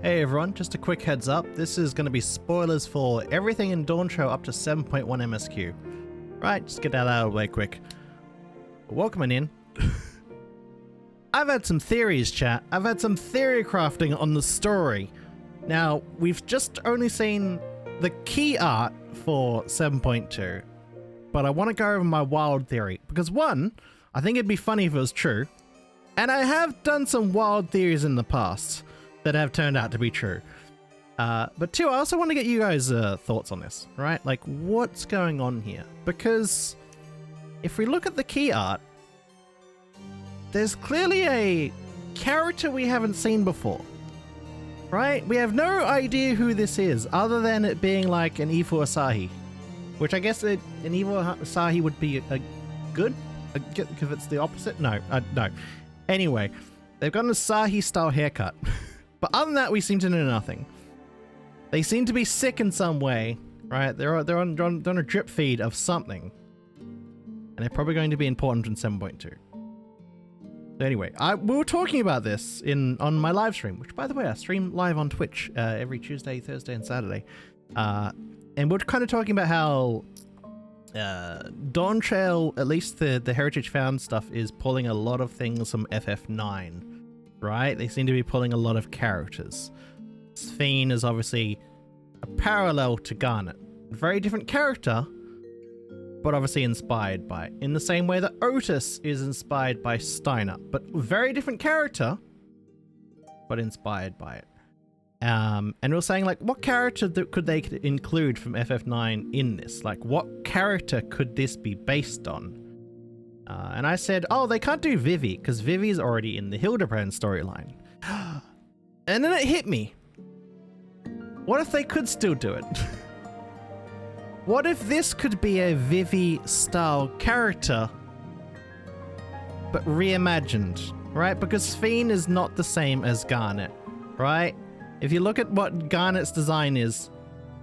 Hey everyone, just a quick heads up, this is going to be spoilers for everything in Dawntrail up to 7.1 MSQ. Right, just get that out of the way quick. Welcome in. I've had some theories, chat. I've had some theory crafting on the story. Now, we've just only seen the key art for 7.2, but I want to go over my wild theory, because one, I think it'd be funny if it was true, and I have done some wild theories in the past that have turned out to be true. But two, I also want to get you guys' thoughts on this, right? Like, what's going on here? Because if we look at the key art, there's clearly a character we haven't seen before, right? We have no idea who this is, other than it being like an evil Asahi, which I guess an evil Asahi would be a good, if it's the opposite. No. Anyway, they've got an Asahi-style haircut. But other than that, we seem to know nothing. They seem to be sick in some way, right? They're on a drip feed of something. And they're probably going to be important in 7.2. So anyway, we were talking about this on my live stream, which, by the way, I stream live on Twitch every Tuesday, Thursday, and Saturday. And we're kind of talking about how Dawntrail, at least the Heritage Found stuff, is pulling a lot of things from FF9. Right? They seem to be pulling a lot of characters. Sphene is obviously a parallel to Garnet. Very different character, but obviously inspired by it. In the same way that Otis is inspired by Steiner, but very different character, but inspired by it. And we were saying, like, what character could they include from FF9 in this? Like, what character could this be based on? And I said, oh, they can't do Vivi, because Vivi's already in the Hildebrand storyline. And then it hit me. What if they could still do it? What if this could be a Vivi-style character, but reimagined, right? Because Sphene is not the same as Garnet, right? If you look at what Garnet's design is,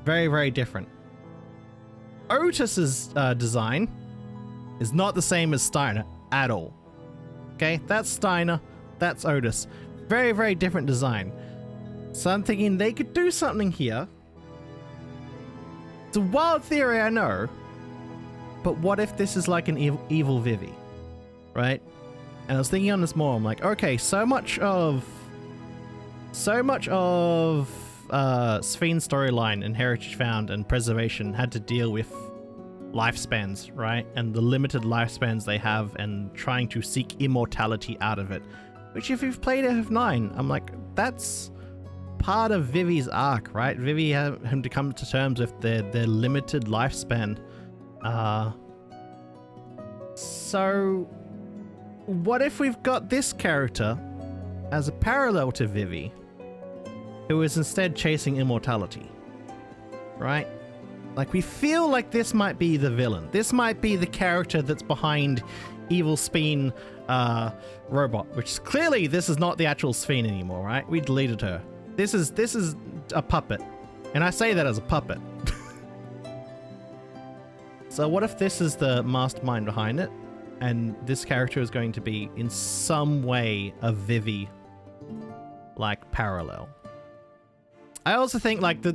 very, very different. Otis's design is not the same as Steiner at all. Okay, that's Steiner, that's Otis. Very, very different design. So I'm thinking they could do something here. It's a wild theory, I know. But what if this is like an evil Vivi? Right? And I was thinking on this more, I'm like, okay, so much of Sphene's storyline and Heritage Found and Preservation had to deal with lifespans, right? And the limited lifespans they have and trying to seek immortality out of it. Which, if you've played FF9, I'm like, that's part of Vivi's arc, right? Vivi having to come to terms with their limited lifespan. So what if we've got this character as a parallel to Vivi, who is instead chasing immortality, right? Like, we feel like this might be the villain. This might be the character that's behind Evil Sphene robot, which clearly this is not the actual Sphene anymore, right? We deleted her. This is a puppet. And I say that as a puppet. So what if this is the mastermind behind it, and this character is going to be in some way a Vivi like parallel? I also think like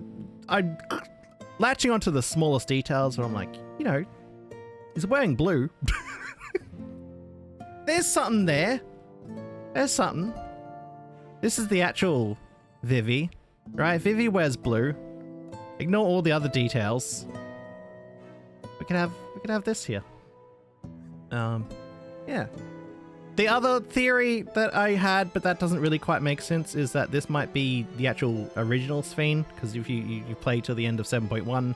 latching onto the smallest details, but I'm like, you know, he's wearing blue. There's something there. There's something. This is the actual Vivi, right? Vivi wears blue. Ignore all the other details. We can have this here. Yeah. The other theory that I had, but that doesn't really quite make sense, is that this might be the actual original Sphene, because if you play to the end of 7.1,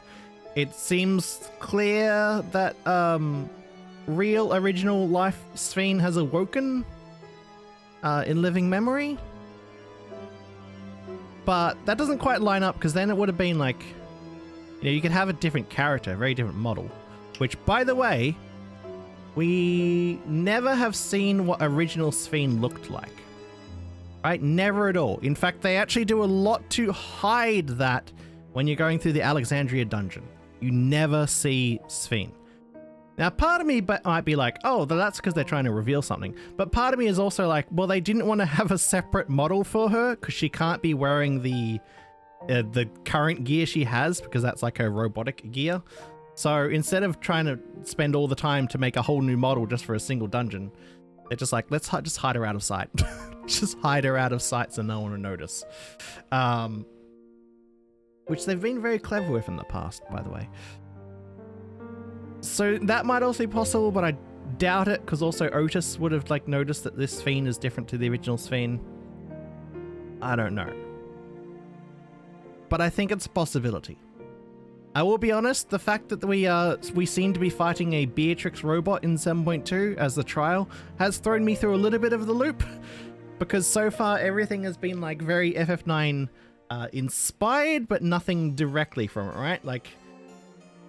it seems clear that real original life Sphene has awoken in living memory. But that doesn't quite line up, because then it would have been like, you know, you could have a different character, a very different model, which, by the way, we never have seen what original Sphene looked like, right? Never at all. In fact, they actually do a lot to hide that when you're going through the Alexandria dungeon. You never see Sphene. Now, part of me might be like, oh, that's because they're trying to reveal something. But part of me is also like, well, they didn't want to have a separate model for her because she can't be wearing the current gear she has because that's like her robotic gear. So instead of trying to spend all the time to make a whole new model just for a single dungeon, they're just like, let's just hide her out of sight. Just hide her out of sight so no one will notice. Which they've been very clever with in the past, by the way. So that might also be possible, but I doubt it, because also Otis would have like noticed that this Fiend is different to the original Fiend. I don't know. But I think it's a possibility. I will be honest, the fact that we seem to be fighting a Beatrix robot in 7.2 as the trial has thrown me through a little bit of the loop, because so far everything has been like very FF9 inspired, but nothing directly from it, right? Like,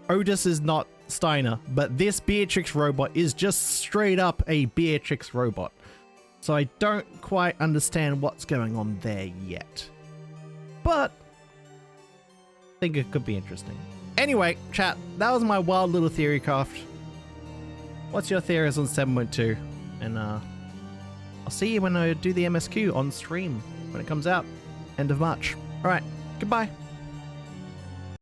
Otis is not Steiner, but this Beatrix robot is just straight up a Beatrix robot. So I don't quite understand what's going on there yet. But I think it could be interesting. Anyway, chat, that was my wild little theorycraft. What's your theories on 7.2? And I'll see you when I do the MSQ on stream when it comes out, end of March. Alright, goodbye.